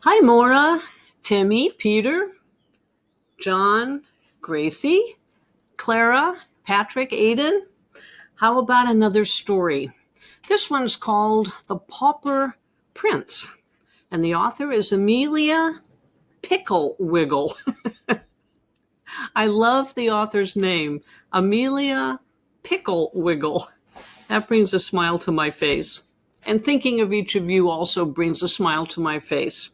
Hi, Maura, Timmy, Peter, John, Gracie, Clara, Patrick, Aiden. How about another story? This one's called The Pauper Prince, and the author is Amelia Pickle Wiggle. I love the author's name, Amelia Pickle Wiggle. That brings a smile to my face. And thinking of each of you also brings a smile to my face.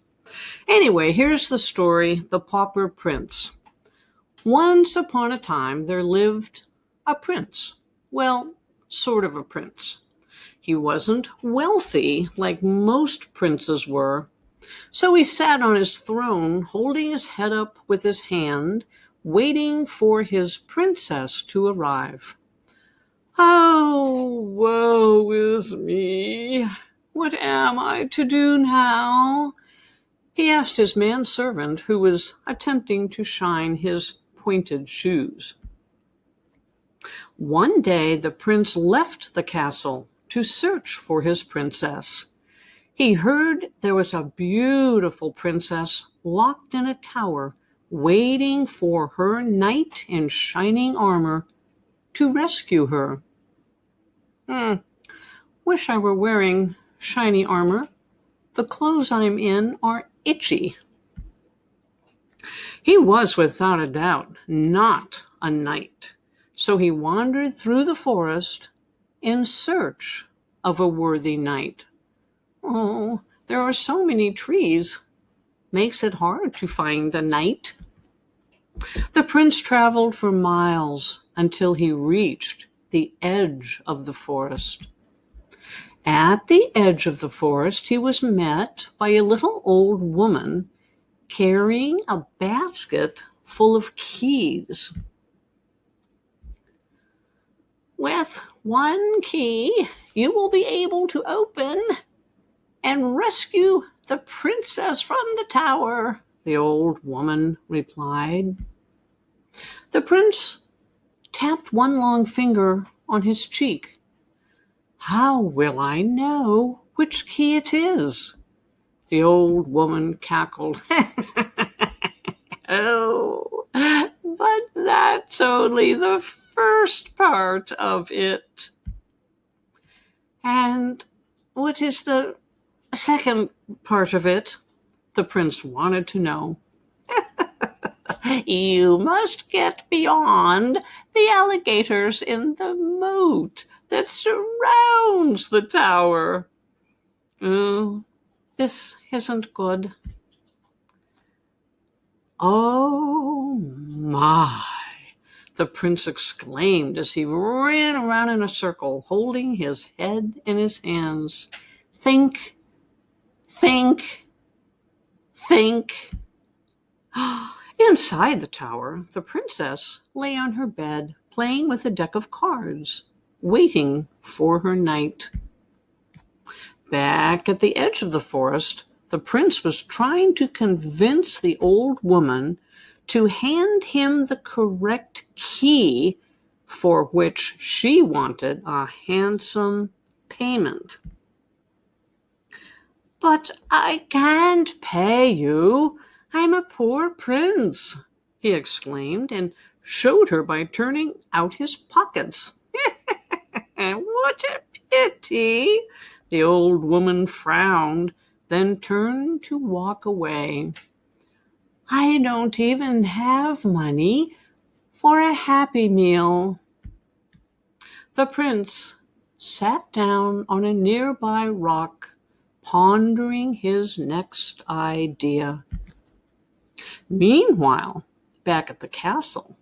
Anyway, here's the story, The Pauper Prince. Once upon a time, there lived a prince. Well, sort of a prince. He wasn't wealthy like most princes were, so he sat on his throne, holding his head up with his hand, waiting for his princess to arrive. Oh, woe is me! What am I to do now? He asked his manservant, who was attempting to shine his pointed shoes. One day the prince left the castle to search for his princess. He heard there was a beautiful princess locked in a tower, waiting for her knight in shining armor to rescue her. Wish I were wearing shiny armor. The clothes I'm in are itchy. He was, without a doubt, not a knight, so he wandered through the forest in search of a worthy knight. Oh, there are so many trees. Makes it hard to find a knight. The prince traveled for miles until he reached the edge of the forest. At the edge of the forest, he was met by a little old woman carrying a basket full of keys. With one key, you will be able to open and rescue the princess from the tower, the old woman replied. The prince tapped one long finger on his cheek. How will I know which key it is? The old woman cackled. Oh, but that's only the first part of it. And what is the second part of it? The prince wanted to know. You must get beyond the alligators in the moat that surrounds the tower. Oh, this isn't good. Oh my, the prince exclaimed as he ran around in a circle, holding his head in his hands. Think, think, think. Inside the tower, the princess lay on her bed, playing with a deck of cards, waiting for her knight. Back at the edge of the forest, the prince was trying to convince the old woman to hand him the correct key, for which she wanted a handsome payment. But I can't pay you. I'm a poor prince, he exclaimed, and showed her by turning out his pockets. What a pity! The old woman frowned, then turned to walk away. I don't even have money for a Happy Meal. The prince sat down on a nearby rock, pondering his next idea. Meanwhile, back at the castle,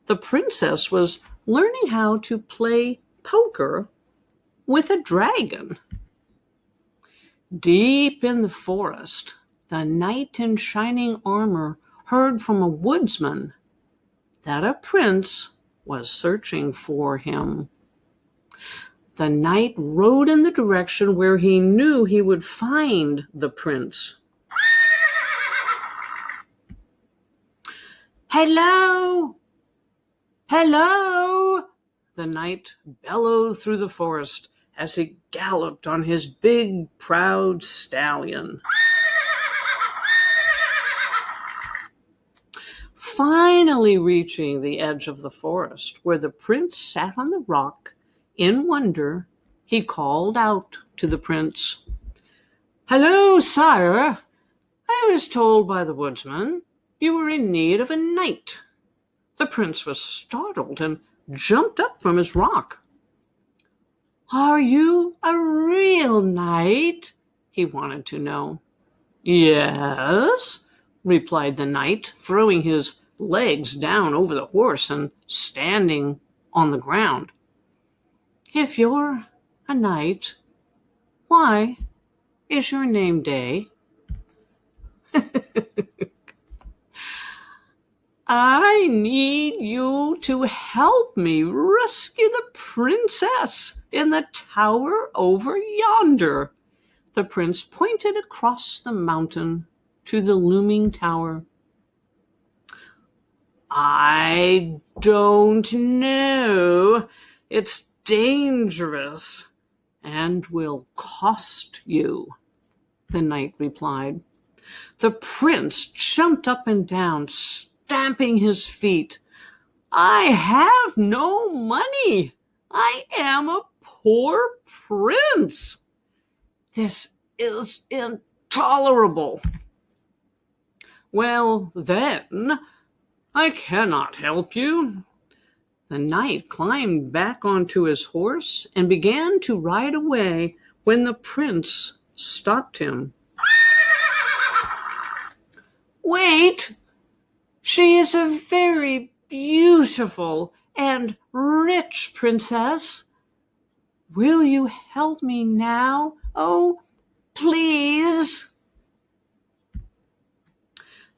the princess was learning how to play poker with a dragon. Deep in the forest, the knight in shining armor heard from a woodsman that a prince was searching for him. The knight rode in the direction where he knew he would find the prince. Hello! Hello! The knight bellowed through the forest as he galloped on his big, proud stallion. Finally reaching the edge of the forest where the prince sat on the rock, in wonder, he called out to the prince, "Hello, sire. I was told by the woodsman you were in need of a knight." The prince was startled and jumped up from his rock. "Are you a real knight?" he wanted to know. "Yes," replied the knight, throwing his legs down over the horse and standing on the ground. "If you're a knight, why is your name Day?" "I need you to help me rescue the princess in the tower over yonder." The prince pointed across the mountain to the looming tower. "I don't know. It's dangerous and will cost you," the knight replied. The prince jumped up and down, stamping his feet. "I have no money. I am a poor prince. This is intolerable." "Well, then, I cannot help you." The knight climbed back onto his horse and began to ride away when the prince stopped him. "Wait! She is a very beautiful and rich princess. Will you help me now? Oh, please."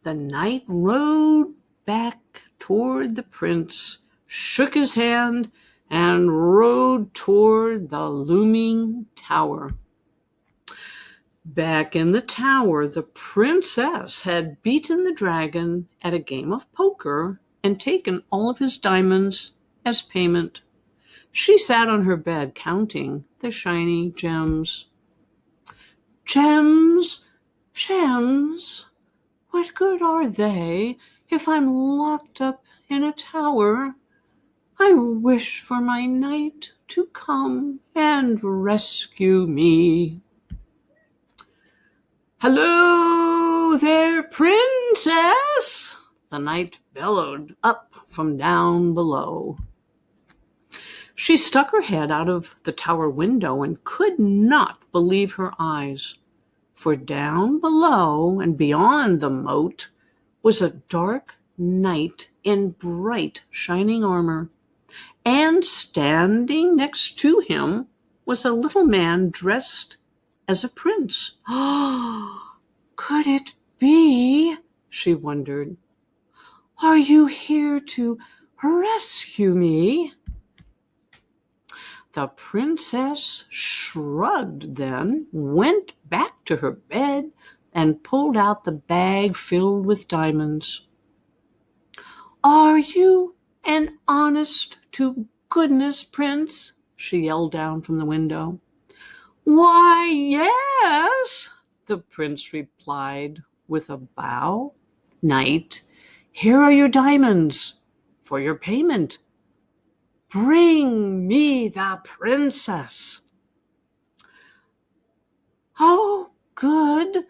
The knight rode back toward the prince, shook his hand, and rode toward the looming tower. Back in the tower, the princess had beaten the dragon at a game of poker and taken all of his diamonds as payment. She sat on her bed counting the shiny gems. "Gems, gems, what good are they if I'm locked up in a tower? I wish for my knight to come and rescue me." "Hello there, princess!" the knight bellowed up from down below. She stuck her head out of the tower window and could not believe her eyes, for down below and beyond the moat was a dark knight in bright shining armor, and standing next to him was a little man dressed as a prince. "Oh, could it be?" she wondered. "Are you here to rescue me?" The princess shrugged, then went back to her bed and pulled out the bag filled with diamonds. "Are you an honest to goodness prince?" she yelled down from the window. "Why, yes," the prince replied with a bow. "Knight, here are your diamonds for your payment. Bring me the princess." "Oh, good,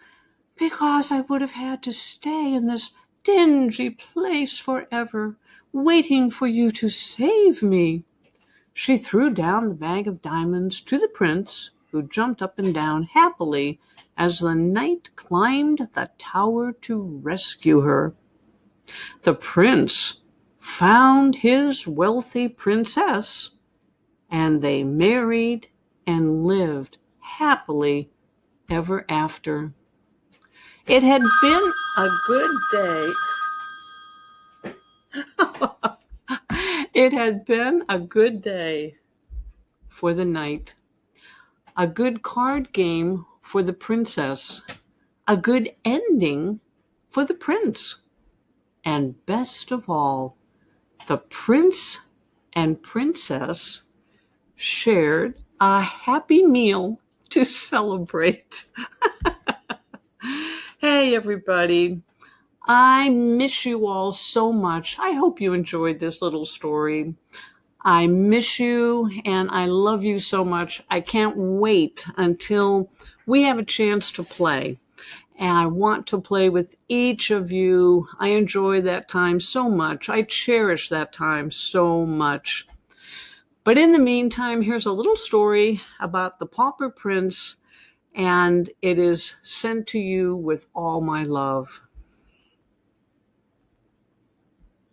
because I would have had to stay in this dingy place forever, waiting for you to save me." She threw down the bag of diamonds to the prince, who jumped up and down happily as the knight climbed the tower to rescue her. The prince found his wealthy princess, and they married and lived happily ever after. It had been a good day. It had been a good day for the knight, a good card game for the princess, a good ending for the prince, and best of all, the prince and princess shared a happy meal to celebrate. Hey, everybody. I miss you all so much. I hope you enjoyed this little story. I miss you and I love you so much. I can't wait until we have a chance to play. And I want to play with each of you. I enjoy that time so much. I cherish that time so much. But in the meantime, here's a little story about the Pauper Prince, and it is sent to you with all my love.